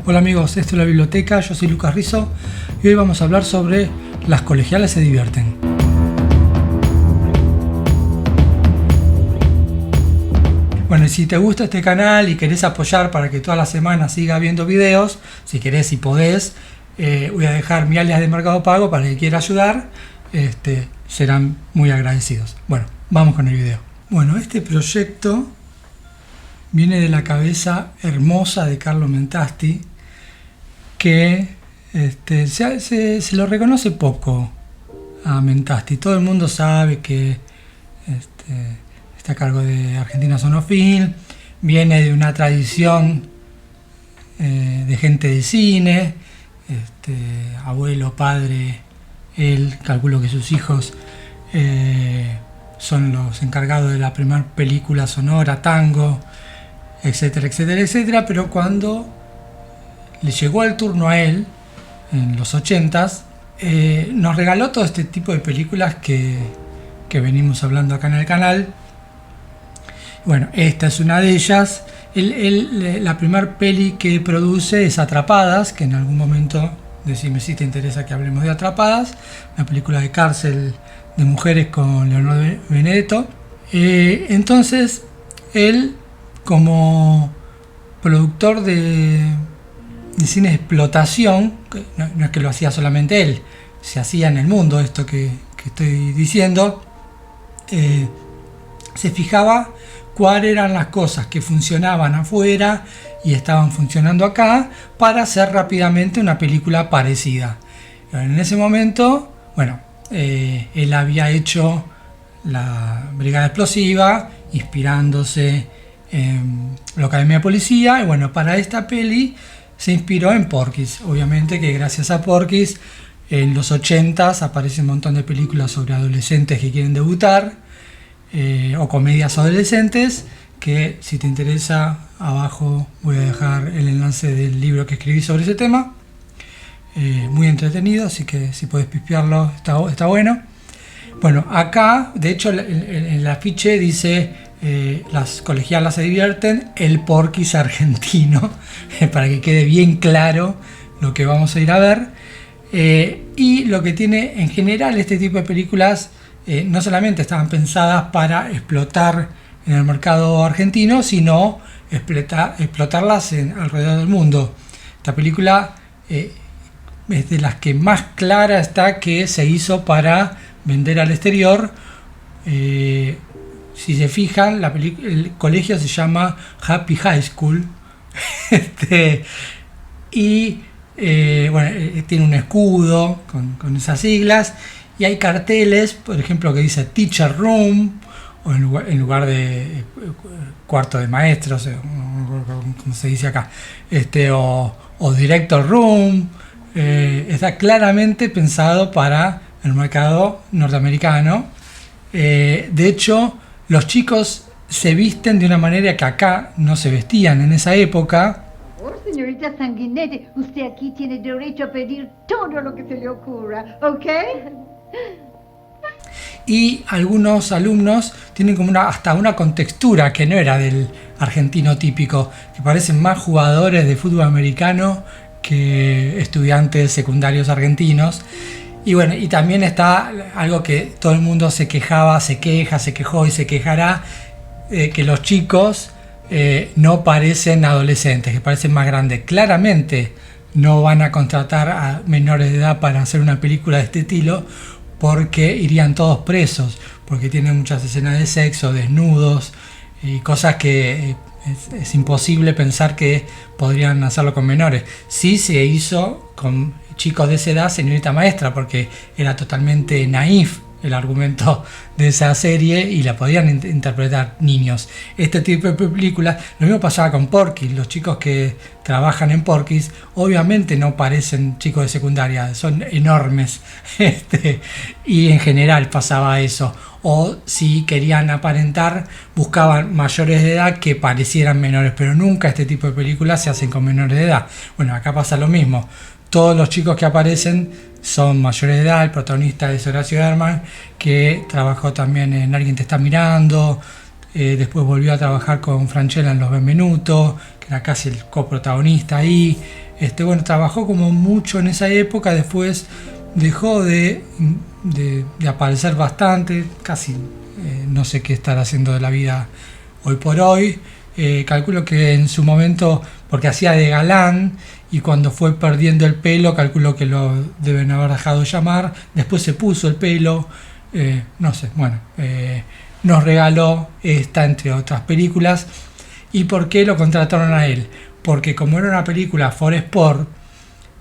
Hola amigos, esto es la biblioteca, yo soy Lucas Rizzo y hoy vamos a hablar sobre Las colegialas se divierten. Bueno, y si te gusta este canal y querés apoyar para que todas las semanas siga viendo videos, si querés y podés, voy a dejar mi alias de Mercado Pago para el que quiera ayudar, serán muy agradecidos. Bueno, vamos con el video. Bueno, este proyecto viene de la cabeza hermosa de Carlo Mentasti, que se lo reconoce poco a Mentasti. Todo el mundo sabe que está a cargo de Argentina Sonofilm, viene de una tradición de gente de cine, abuelo, padre, él, calculo que sus hijos son los encargados de la primera película sonora, Tango, etcétera, etcétera, etcétera. Pero cuando le llegó el turno a él, en los 80s, nos regaló todo este tipo de películas que venimos hablando acá en el canal. Bueno, esta es una de ellas. La primera peli que produce es Atrapadas, que en algún momento, decime si te interesa que hablemos de Atrapadas, una película de cárcel de mujeres con Leonardo Benedetto. Entonces, él, como productor de cine de explotación, no es que lo hacía solamente él, se hacía en el mundo esto que estoy diciendo, se fijaba cuáles eran las cosas que funcionaban afuera y estaban funcionando acá para hacer rápidamente una película parecida. En ese momento, bueno, él había hecho La Brigada Explosiva, inspirándose en la Academia de Policía, y bueno, para esta peli se inspiró en Porky's. Obviamente que gracias a Porky's en los 80s aparece un montón de películas sobre adolescentes que quieren debutar, o comedias adolescentes, que si te interesa, abajo voy a dejar el enlace del libro que escribí sobre ese tema. Muy entretenido, así que si puedes pispearlo está bueno. Bueno, acá de hecho en el afiche dice las colegialas se divierten, el Porky's argentino, para que quede bien claro lo que vamos a ir a ver. Y lo que tiene en general este tipo de películas, no solamente estaban pensadas para explotar en el mercado argentino, sino explotarlas alrededor del mundo. Esta película es de las que más clara está que se hizo para vender al exterior. Si se fijan, el colegio se llama Happy High School. Y bueno, tiene un escudo con esas siglas, y hay carteles, por ejemplo, que dice Teacher Room, o en lugar de cuarto de maestros, como se dice acá, o Director Room. Está claramente pensado para el mercado norteamericano. De hecho, los chicos se visten de una manera que acá no se vestían en esa época. Señorita Sanguinetti, usted aquí tiene derecho a pedir todo lo que se le ocurra, ¿ok? Y algunos alumnos tienen como hasta una contextura que no era del argentino típico, que parecen más jugadores de fútbol americano que estudiantes secundarios argentinos. Y bueno, y también está algo que todo el mundo se quejó y se quejará, que los chicos no parecen adolescentes, que parecen más grandes. Claramente no van a contratar a menores de edad para hacer una película de este estilo, porque irían todos presos, porque tienen muchas escenas de sexo, desnudos y cosas que es imposible pensar que podrían hacerlo con menores. Sí se hizo con chicos de esa edad, Señorita Maestra, porque era totalmente naif el argumento de esa serie y la podían interpretar niños. Este tipo de películas, lo mismo pasaba con Porky's. Los chicos que trabajan en Porky's obviamente no parecen chicos de secundaria, son enormes, y en general pasaba eso. O si querían aparentar, buscaban mayores de edad que parecieran menores, pero nunca este tipo de películas se hacen con menores de edad. Bueno, acá pasa lo mismo. Todos los chicos que aparecen son mayores de edad. El protagonista es Horacio Herman, que trabajó también en Alguien te está mirando, después volvió a trabajar con Francella en Los Benvenuto, que era casi el coprotagonista ahí. Bueno, trabajó como mucho en esa época, después dejó de aparecer bastante, casi no sé qué estar haciendo de la vida hoy por hoy. Calculo que en su momento, porque hacía de galán, y cuando fue perdiendo el pelo, calculo que lo deben haber dejado de llamar. Después se puso el pelo, no sé, bueno, nos regaló esta, entre otras películas. ¿Y por qué lo contrataron a él? Porque como era una película for sport,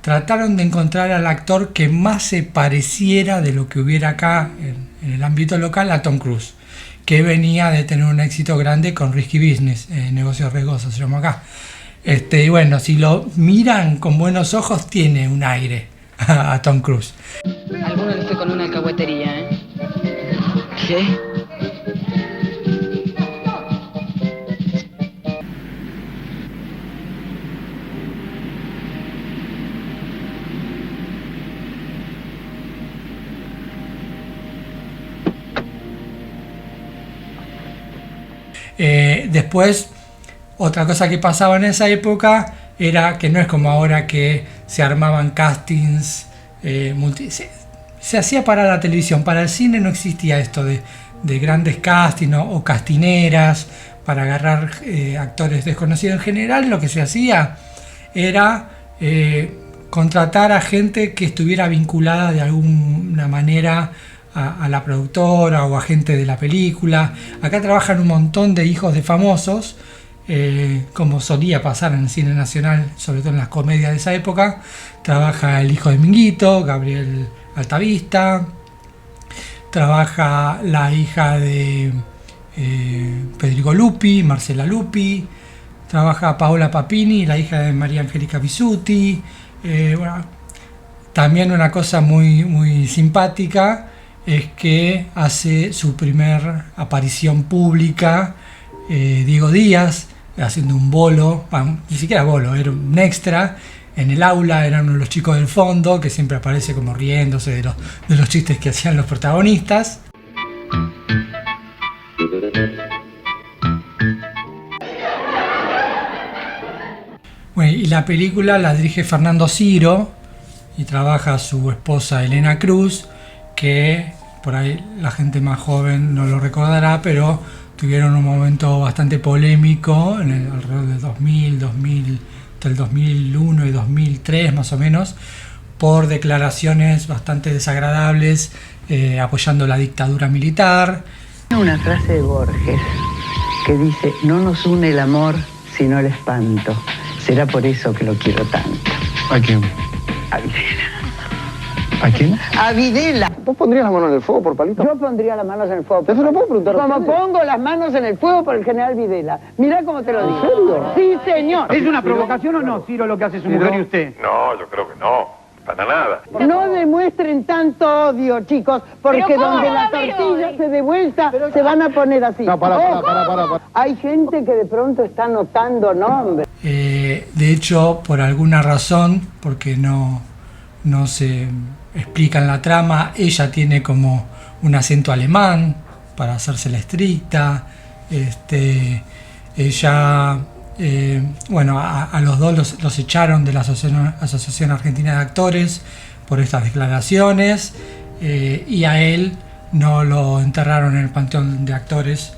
trataron de encontrar al actor que más se pareciera de lo que hubiera acá en el ámbito local a Tom Cruise, que venía de tener un éxito grande con Risky Business, Negocios Riesgosos se llama acá. Y bueno, si lo miran con buenos ojos, tiene un aire a Tom Cruise. Alguno le fue con una alcahuetería, ¿eh? ¿Qué? Después, otra cosa que pasaba en esa época era que no es como ahora que se armaban castings, se hacía para la televisión. Para el cine no existía esto de grandes castings, ¿no? O castineras para agarrar actores desconocidos. En general lo que se hacía era contratar a gente que estuviera vinculada de alguna manera a la productora o a gente de la película. Acá trabajan un montón de hijos de famosos, como solía pasar en el cine nacional, sobre todo en las comedias de esa época. Trabaja el hijo de Minguito, Gabriel Altavista. Trabaja la hija de Federico Lupi, Marcela Lupi. Trabaja Paola Papini, la hija de María Angélica Bisutti. Bueno, también una cosa muy, muy simpática es que hace su primer aparición pública Diego Díaz, haciendo un bolo, bueno, ni siquiera bolo, era un extra en el aula, era uno de los chicos del fondo que siempre aparece como riéndose de los chistes que hacían los protagonistas. Bueno, y la película la dirige Fernando Ciro y trabaja su esposa Elena Cruz, que por ahí la gente más joven no lo recordará, pero tuvieron un momento bastante polémico en alrededor de 2000, entre el 2001 y 2003 más o menos, por declaraciones bastante desagradables apoyando la dictadura militar. Una frase de Borges que dice: no nos une el amor sino el espanto. Será por eso que lo quiero tanto. ¿A quién? A Videla. ¿A quién? A Videla. ¿Vos pondrías las manos en el fuego por Palito? Yo pondría las manos en el fuego. ¿Eso lo puedo preguntar a Como ustedes? pongo las manos en el fuego por el general Videla. Mirá cómo te lo digo. serio? Sí, señor. ¿Es una provocación o no, Ciro, lo que hace su mujer y usted? No, yo creo que no, para nada. No demuestren tanto odio, chicos, porque donde la tortilla se dé vuelta, se van a poner así. No, para. Hay gente que de pronto está anotando nombres. De hecho, por alguna razón, porque no se explica en la trama, ella tiene como un acento alemán para hacerse la estricta. Ella, bueno, a los dos los echaron de la Asociación Argentina de Actores por estas declaraciones, y a él no lo enterraron en el Panteón de Actores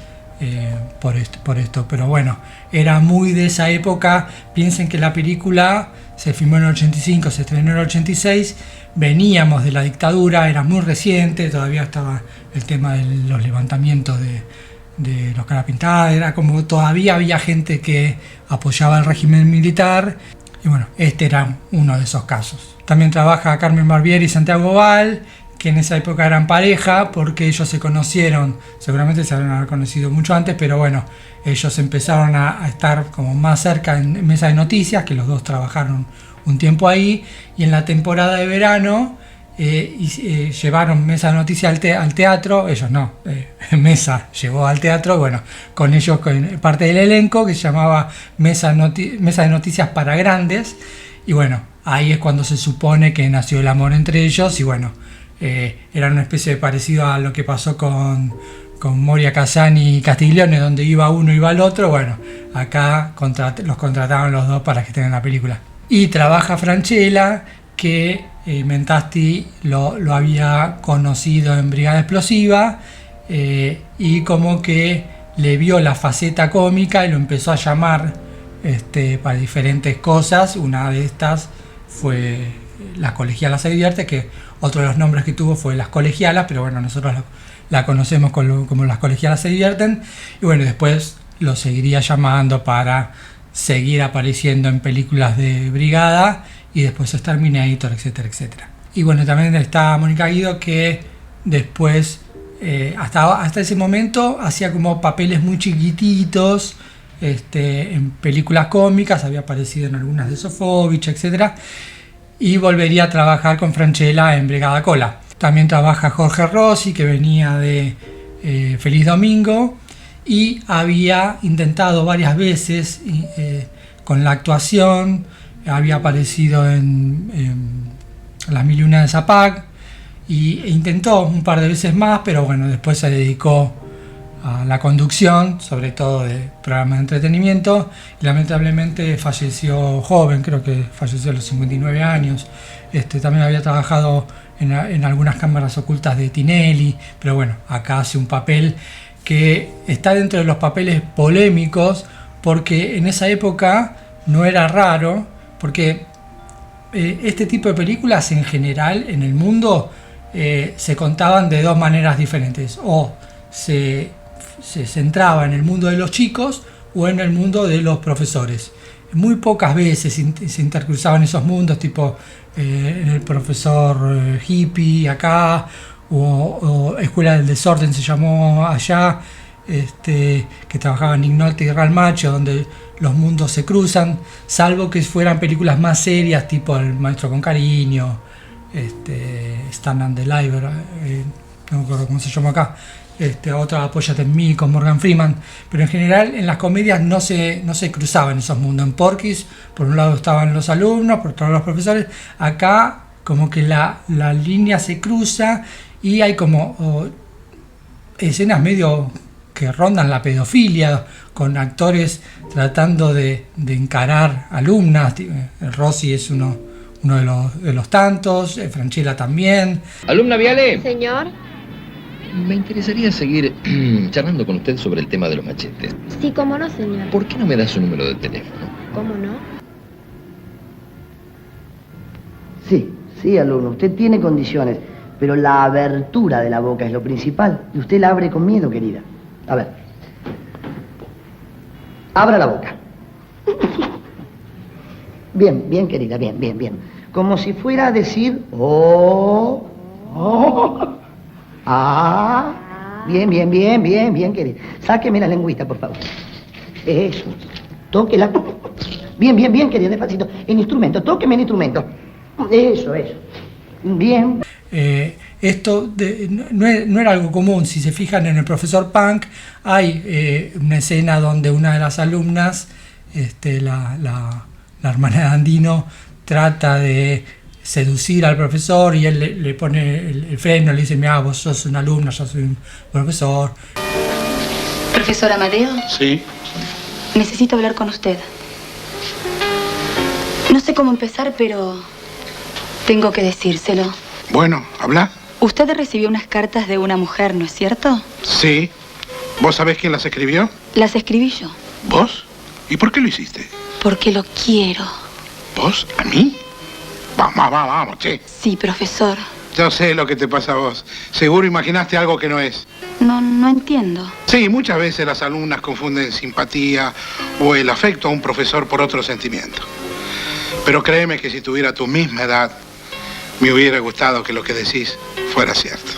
por esto. Pero bueno, era muy de esa época. Piensen que la película se filmó en el 85, se estrenó en el 86, veníamos de la dictadura, era muy reciente, todavía estaba el tema de los levantamientos de los carapintadas, era como todavía había gente que apoyaba el régimen militar, y bueno, este era uno de esos casos. También trabaja Carmen Barbieri y Santiago Val, que en esa época eran pareja, porque ellos se conocieron, seguramente se habían conocido mucho antes, pero bueno, ellos empezaron a estar como más cerca en Mesa de Noticias, que los dos trabajaron un tiempo ahí, y en la temporada de verano llevaron Mesa de Noticias al teatro. Ellos no, Mesa llevó al teatro, bueno, con ellos, con parte del elenco, que se llamaba Mesa de Noticias para Grandes, y bueno, ahí es cuando se supone que nació el amor entre ellos, y bueno, era una especie de parecido a lo que pasó con Moria Kazan y Castiglione, donde iba uno iba el otro. Bueno, acá los contrataron los dos para que estén en la película. y trabaja Francella, que Mentasti lo había conocido en Brigada Explosiva, y como que le vio la faceta cómica y lo empezó a llamar para diferentes cosas. Una de estas fue Las Colegialas se divierte, que otro de los nombres que tuvo fue Las Colegialas, pero bueno, nosotros la conocemos como Las Colegialas se divierten, y bueno, después lo seguiría llamando para seguir apareciendo en películas de Brigada y después Terminator, etcétera, etcétera. Y bueno, también está Mónica Guido, que después, hasta ese momento, hacía como papeles muy chiquititos en películas cómicas, había aparecido en algunas de Sofovich, etcétera, y volvería a trabajar con Francella en Brigada Cola. También trabaja Jorge Rossi, que venía de Feliz Domingo, y había intentado varias veces con la actuación. Había aparecido en Las Mil y Una de Zapac, e intentó un par de veces más, pero bueno, después se dedicó a la conducción, sobre todo de programas de entretenimiento, y lamentablemente falleció joven, creo que falleció a los 59 años. También había trabajado en algunas cámaras ocultas de Tinelli, pero bueno, acá hace un papel que está dentro de los papeles polémicos, porque en esa época no era raro, porque este tipo de películas en general en el mundo se contaban de dos maneras diferentes: o se centraba en el mundo de los chicos o en el mundo de los profesores. Muy pocas veces se intercruzaban esos mundos, tipo el profesor hippie acá, o Escuela del Desorden se llamó allá, que trabajaba en Nick Nolte y Real Macho, donde los mundos se cruzan, salvo que fueran películas más serias, tipo El Maestro con Cariño, Stand and Deliver, no me acuerdo cómo se llama acá, otra Apóyate en mí con Morgan Freeman. Pero en general en las comedias no se cruzaban esos mundos. En Porky's por un lado estaban los alumnos, por otro lado los profesores. Acá como que la línea se cruza y hay como escenas medio que rondan la pedofilia, con actores tratando de encarar alumnas. Rossi es uno de los tantos, Francella también. Alumna Viale. Señor. Me interesaría seguir charlando con usted sobre el tema de los machetes. Sí, cómo no, señor. ¿Por qué no me da su número de teléfono? ¿Cómo no? Sí, alumno, usted tiene condiciones, pero la abertura de la boca es lo principal, y usted la abre con miedo, querida. A ver. Abra la boca. Bien, querida, bien. Como si fuera a decir, bien, querida. Sáqueme la lengüita, por favor. Eso. Tóquela. Bien, querida, despacito. El instrumento, tóqueme el instrumento. Eso. Bien. Esto no era algo común. Si se fijan en El Profesor Punk, hay una escena donde una de las alumnas, la hermana de Andino, trata de seducir al profesor, y él le pone el freno, le dice: mira, vos sos una alumna, yo soy un profesor. Profesor Amadeo. Sí. Necesito hablar con usted. No sé cómo empezar, pero tengo que decírselo. Bueno, habla. Usted recibió unas cartas de una mujer, ¿no es cierto? Sí. ¿Vos sabés quién las escribió? Las escribí yo. ¿Vos? ¿Y por qué lo hiciste? Porque lo quiero. ¿Vos? ¿A mí? Vamos, che. Sí, profesor. Yo sé lo que te pasa a vos. Seguro imaginaste algo que no es. No entiendo. Sí, muchas veces las alumnas confunden simpatía o el afecto a un profesor por otro sentimiento. Pero créeme que si tuviera tu misma edad, me hubiera gustado que lo que decís fuera cierto.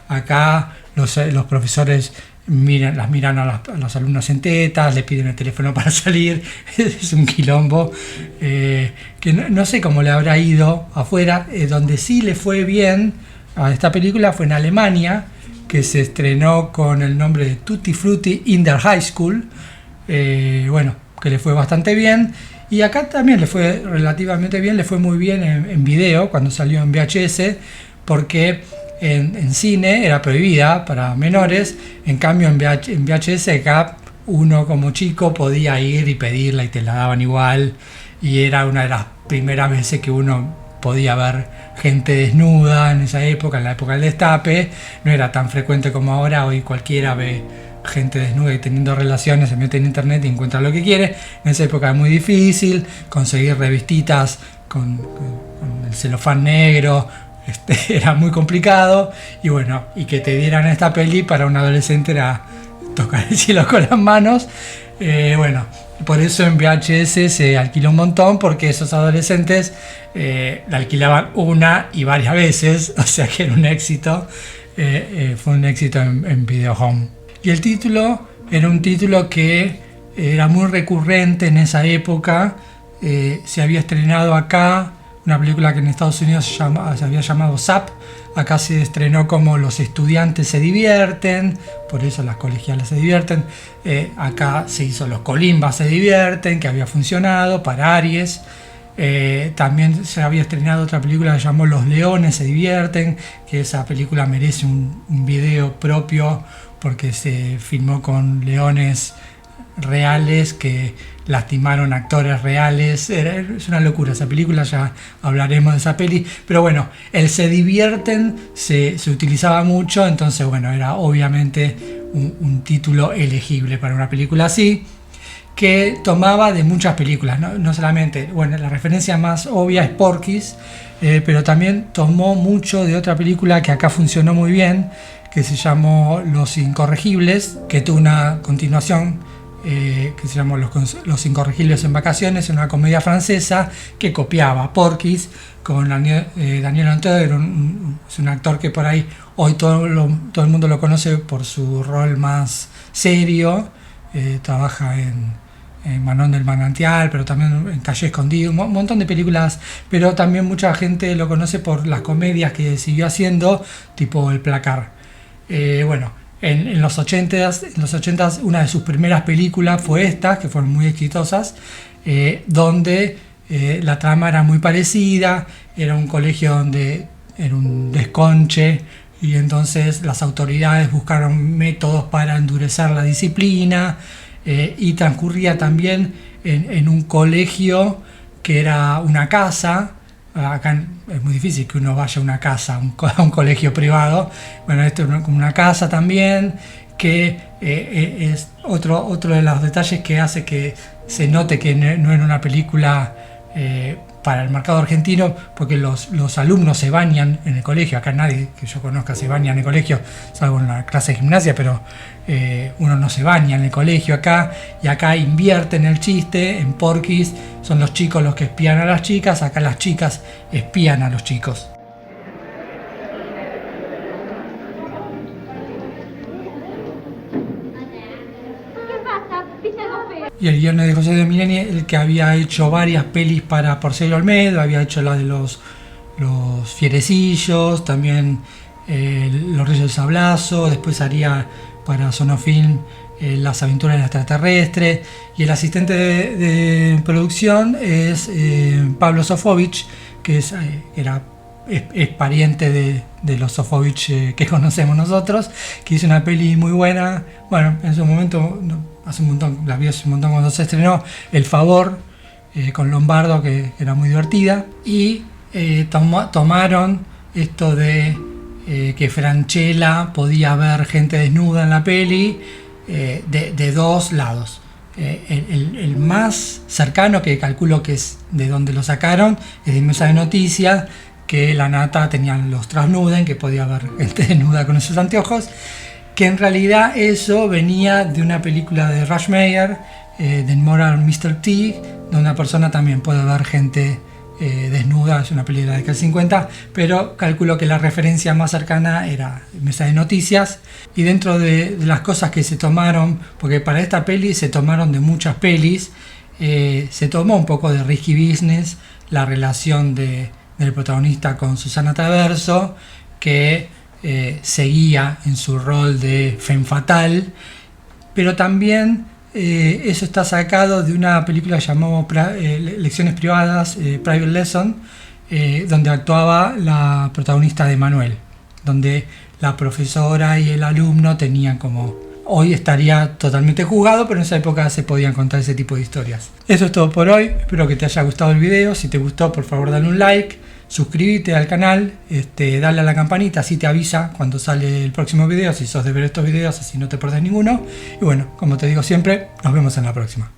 Acá los profesores las miran a los alumnos en tetas, le piden el teléfono para salir. Es un quilombo que no sé cómo le habrá ido afuera. Donde sí le fue bien a esta película fue en Alemania, que se estrenó con el nombre de Tutti Frutti in der High School. Que le fue bastante bien. Y acá también le fue relativamente bien, le fue muy bien en video, cuando salió en VHS, porque en cine era prohibida para menores. En cambio en VHS acá uno como chico podía ir y pedirla y te la daban igual, y era una de las primeras veces que uno podía ver gente desnuda en esa época, en la época del Destape. No era tan frecuente como ahora. Hoy cualquiera ve gente desnuda y teniendo relaciones, se mete en internet y encuentra lo que quiere. En esa época era muy difícil conseguir revistitas con el celofán negro, era muy complicado, y bueno, y que te dieran esta peli para un adolescente era tocar el cielo con las manos. Bueno, por eso en VHS se alquiló un montón, porque esos adolescentes la alquilaban una y varias veces, o sea que era un éxito. Fue un éxito en Video Home. Y el título era un título que era muy recurrente en esa época. Se había estrenado acá una película que en Estados Unidos se había llamado Zap. Acá se estrenó como Los estudiantes se divierten, por eso las colegialas se divierten. Acá se hizo Los colimbas se divierten, que había funcionado para Aries. También se había estrenado otra película que se llamó Los leones se divierten, que esa película merece un video propio porque se filmó con leones reales que lastimaron actores reales. Es una locura esa película, ya hablaremos de esa peli, pero bueno, el se divierten se utilizaba mucho, entonces bueno, era obviamente un título elegible para una película así, que tomaba de muchas películas, no solamente, bueno, la referencia más obvia es Porky's, pero también tomó mucho de otra película que acá funcionó muy bien, que se llamó Los Incorregibles, que tuvo una continuación que se llamó Los Incorregibles en Vacaciones, una comedia francesa que copiaba Porky's con Daniel Auteuil. Es un actor que por ahí hoy todo el mundo lo conoce por su rol más serio. Trabaja en Manon del Manantial, pero también en Calle Escondido, un montón de películas, pero también mucha gente lo conoce por las comedias que siguió haciendo, tipo El Placar. Bueno, en los 80s, una de sus primeras películas fue esta, que fueron muy exitosas, donde la trama era muy parecida. Era un colegio donde era un desconche, y entonces las autoridades buscaron métodos para endurecer la disciplina, y transcurría también en un colegio que era una casa. Acá es muy difícil que uno vaya a una casa, a un colegio privado. Bueno, esto es como una casa también, que es otro de los detalles que hace que se note que no era una película para el mercado argentino, porque los alumnos se bañan en el colegio. Acá nadie que yo conozca se baña en el colegio, salvo en la clase de gimnasia, pero uno no se baña en el colegio acá, y acá invierten el chiste. En Porky's son los chicos los que espían a las chicas, acá las chicas espían a los chicos. Y el guion es de José de Mileni, el que había hecho varias pelis para Porcelio Olmedo. Había hecho la de los Fierecillos, también Los Reyes del Sablazo. Después haría para Sonofilm Las Aventuras del Extraterrestre. Y el asistente de producción es Pablo Sofovich, que es pariente de los Sofovich que conocemos nosotros, que hizo una peli muy buena. Bueno, en su momento, hace un montón, la vi hace un montón cuando se estrenó, El Favor, con Lombardo, que era muy divertida. Y tomaron esto de que Francella podía ver gente desnuda en la peli, de dos lados. El más cercano, que calculo que es de donde lo sacaron, es de Mesa de Noticias, que la nata tenía los Trasnuden, que podía ver gente desnuda con esos anteojos, que en realidad eso venía de una película de Rush Meyer, The Immoral Mr. T, donde una persona también puede ver gente desnuda. Es una película de década del 50, pero calculo que la referencia más cercana era Mesa de Noticias. Y dentro de las cosas que se tomaron, porque para esta peli se tomaron de muchas pelis, se tomó un poco de Risky Business, la relación del protagonista con Susana Traverso, que seguía en su rol de femme fatale, pero también eso está sacado de una película llamada Lecciones Privadas, Private Lesson, donde actuaba la protagonista de Manuel, donde la profesora y el alumno tenían como hoy estaría totalmente juzgado, pero en esa época se podían contar ese tipo de historias. Eso es todo por hoy, espero que te haya gustado el video. Si te gustó, por favor dale un like, suscríbete al canal, dale a la campanita, así te avisa cuando sale el próximo video, si sos de ver estos videos, así no te perdés ninguno. Y bueno, como te digo siempre, nos vemos en la próxima.